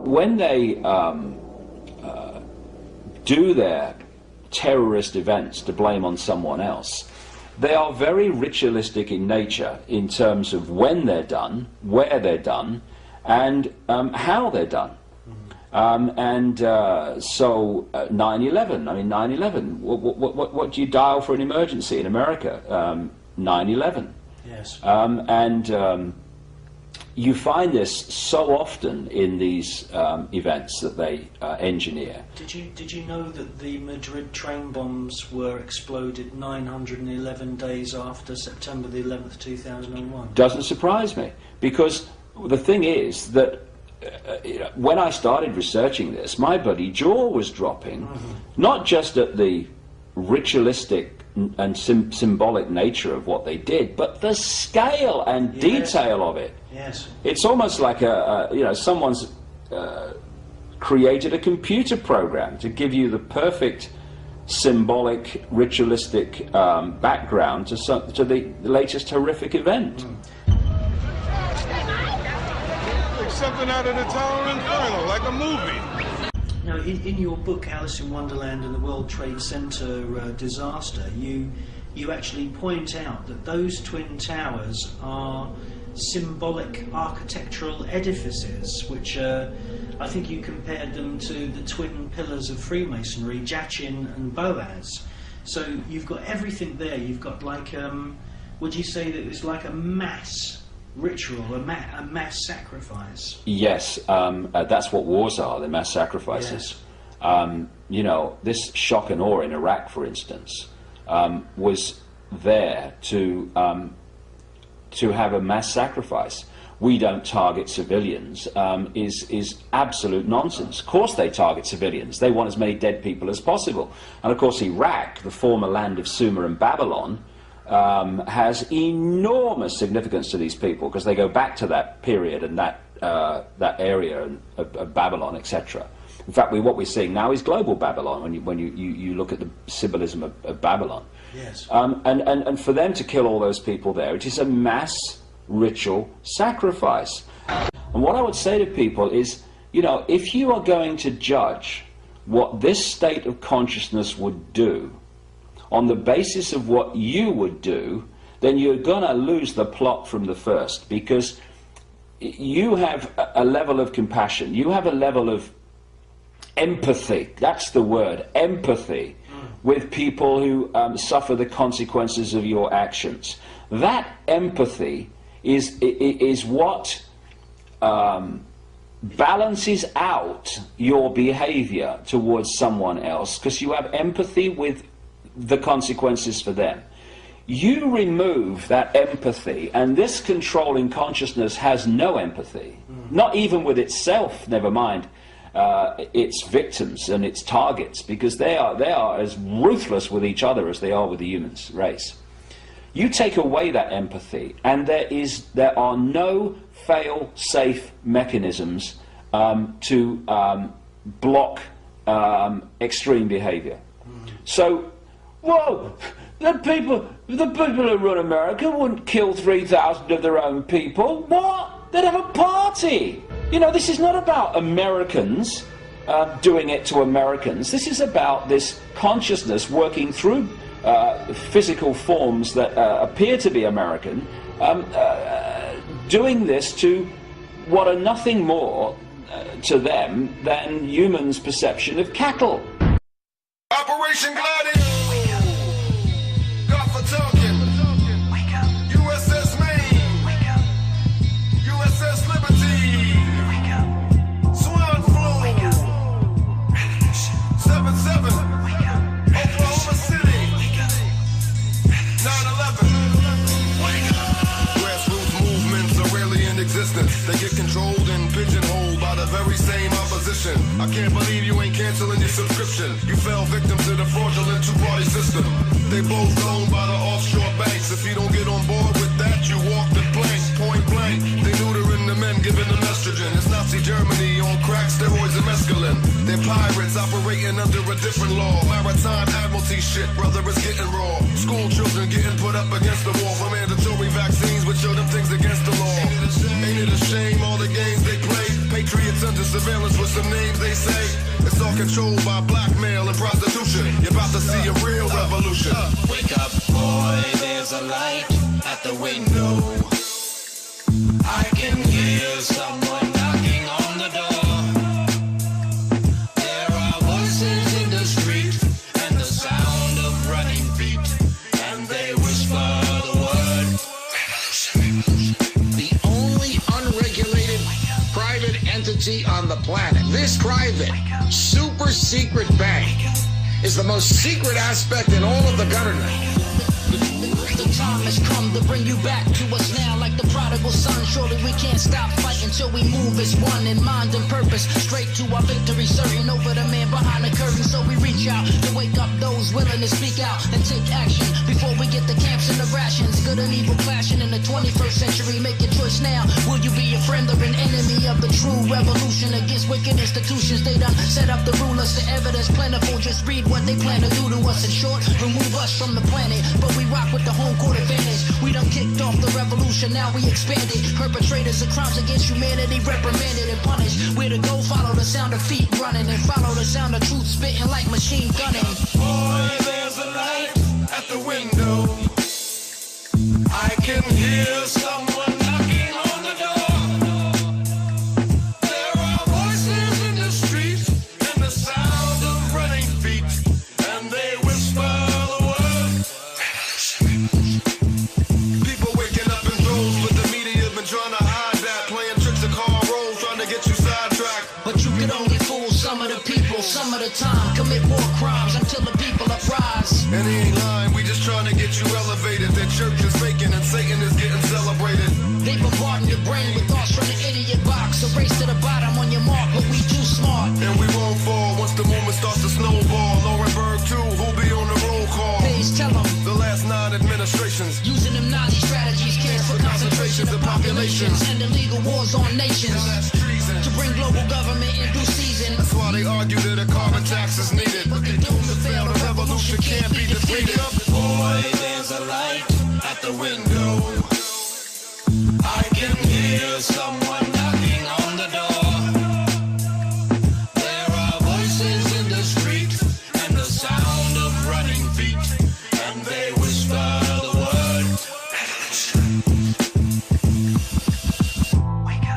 when they do their terrorist events to blame on someone else, they are very ritualistic in nature in terms of when they're done, where they're done, and how they're done. So 9/11, I mean 9/11, what do you dial for an emergency in America? 9/11. Yes. You find this so often in these events that they engineer. Did you know that the Madrid train bombs were exploded 911 days after September the 11th, 2001? Doesn't surprise me, because the thing is that when I started researching this, my bloody jaw was dropping, not just at the ritualistic and symbolic nature of what they did, but the scale and detail of it. Yes. It's almost like someone's created a computer program to give you the perfect symbolic, ritualistic background to the latest horrific event. Like something out of the Tower Inferno, like a movie. Now, in your book, Alice in Wonderland and the World Trade Center disaster, you actually point out that those twin towers are symbolic architectural edifices, which I think you compared them to the twin pillars of Freemasonry, Jachin and Boaz. So you've got everything there. You've got like, would you say that it was like a mass ritual, a mass sacrifice? Yes, that's what wars are, the mass sacrifices. Yes. This shock and awe in Iraq, for instance, was there to have a mass sacrifice. We don't target civilians is absolute nonsense. Of course they target civilians. They want as many dead people as possible. And of course Iraq, the former land of Sumer and Babylon, has enormous significance to these people, because they go back to that period and that area of Babylon, etc. In fact, what we're seeing now is global Babylon when you look at the symbolism of Babylon. Yes. And for them to kill all those people there, it is a mass ritual sacrifice. And what I would say to people is, if you are going to judge what this state of consciousness would do on the basis of what you would do, then you're going to lose the plot from the first, because you have a level of compassion, you have a level of empathy, that's the word, empathy, with people who suffer the consequences of your actions. That empathy is what balances out your behavior towards someone else, because you have empathy with the consequences for them. You remove that empathy, and this controlling consciousness has no empathy, not even with itself, never mind its victims and its targets, because they are as ruthless with each other as they are with the human race. You take away that empathy, and there are no fail-safe mechanisms to block extreme behavior. So, whoa, the people who run America wouldn't kill 3,000 of their own people. What? They'd have a party. This is not about Americans doing it to Americans. This is about this consciousness working through physical forms that appear to be American, doing this to what are nothing more to them than humans' perception of cattle. Operation Gladiator. God for talking. Wake up. USS Maine. Wake up. USS Liberty. Wake up. Swan Flu. Wake up. 7-7. Wake up. Oklahoma City. Wake up. 9/11. Wake up. Grassroots movements are rarely in existence. They get controlled and pigeonholed by the very same opposition. I can't believe you ain't canceling your subscription. You fell victim to the fraudulent two-party system. They both owned by the offshore banks. If you don't get on board with that, you walk the plank, point blank. They neutering the men, giving them estrogen. It's Nazi Germany on crack, steroids and mescaline. They're pirates operating under a different law. Maritime admiralty shit, brother, is getting raw. School children getting put up against the wall for mandatory vaccines, which show them things against the law. Ain't it a shame all the games they play? patriots under surveillance with some names they say. It's all controlled by blackmail and prostitution. You're about to see a real revolution. Wake up, boy, there's a light at the window. I can hear someone knocking on the door. There are voices in the street and the sound of running feet, and they whisper the word revolution. The only unregulated private entity on the planet. This private, super secret bank is the most secret aspect in all of the government. The time has come to bring you back to us now, like the prodigal son. Surely we can't stop fighting till we move as one in mind and purpose, straight to our victory, certain over the man behind the curtain. So we reach out to wake up those willing to speak out and take action before we get the camps and the rations. Good and evil clashing in the 21st century. Make your choice now. Will you be a friend or an enemy of the true revolution against wicked institutions? They done set up the rulers, the evidence plentiful. Just read what they plan to do to us. In short, remove us from the planet, but we rock with the home court advantage. We done kicked off the revolution, now we expanded. Perpetrators of crimes against humanity reprimanded and punished. Where to go? Follow the sound of feet running and follow the sound of truth spitting like machine gunning. Boy, there's a light at the window. I can hear someone knocking on the door. There are voices in the street and the sound of running feet, and they whisper the word revolution. People waking up in droves, but the media been trying to hide that, playing tricks of car rolls, trying to get you sidetracked. But you can only fool some of the people, some of the time. Commit war crimes until the people uprise. And he ain't lying, we just trying to get you elevated. That church is faking and Satan is getting celebrated. They bombarding your brain with thoughts from the idiot box. A race to the bottom on your mark, but we too smart. And we won't fall once the movement starts to snowball. Laurenberg too, who'll be on the roll call. Please tell them. The last 9 administrations Using them Nazi strategies, cares for concentration of populations and illegal wars on nations. that's treason. To bring global government in due season. That's why they argue that a carbon tax is needed. But the doom to fail, the revolution can't be defeated. Boy, there's a light at the window. I can hear someone knocking on the door. There are voices in the street and the sound of running feet, and they whisper the word revolution.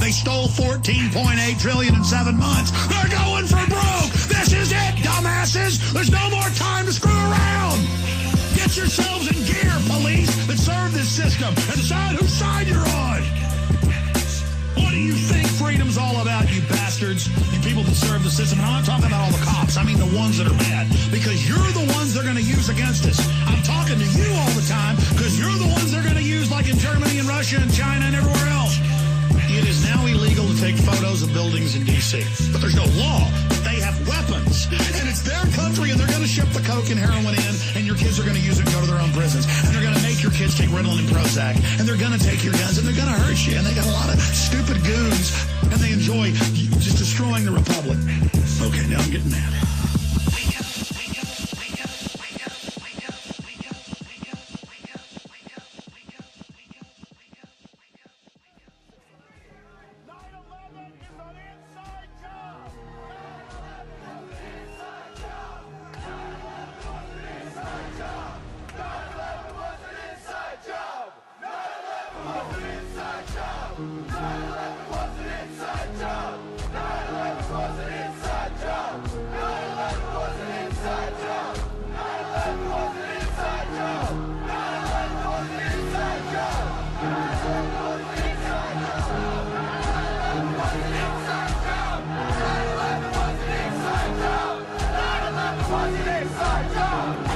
They stole $14.8 trillion in 7 months. They're going for broke. This is it, dumbasses. There's no more time to screw around. Get yourselves in gear, police, that serve this system, and decide whose side you're on. What do you think freedom's all about, you bastards? You people that serve the system. And I'm not talking about all the cops. I mean the ones that are bad. Because you're the ones they're going to use against us. I'm talking to you all the time because you're the ones they're going to use, like in Germany and Russia and China and everywhere else. It is now illegal to take photos of buildings in D.C. But there's no law. They have weapons. And it's their country, and they're going to ship the coke and heroin in, and your kids are going to use it and go to their own prisons. And they're going to make your kids take Ritalin and Prozac. And they're going to take your guns, and they're going to hurt you. And they got a lot of stupid goons, and they enjoy just destroying the republic. Okay, now I'm getting mad. Inside job.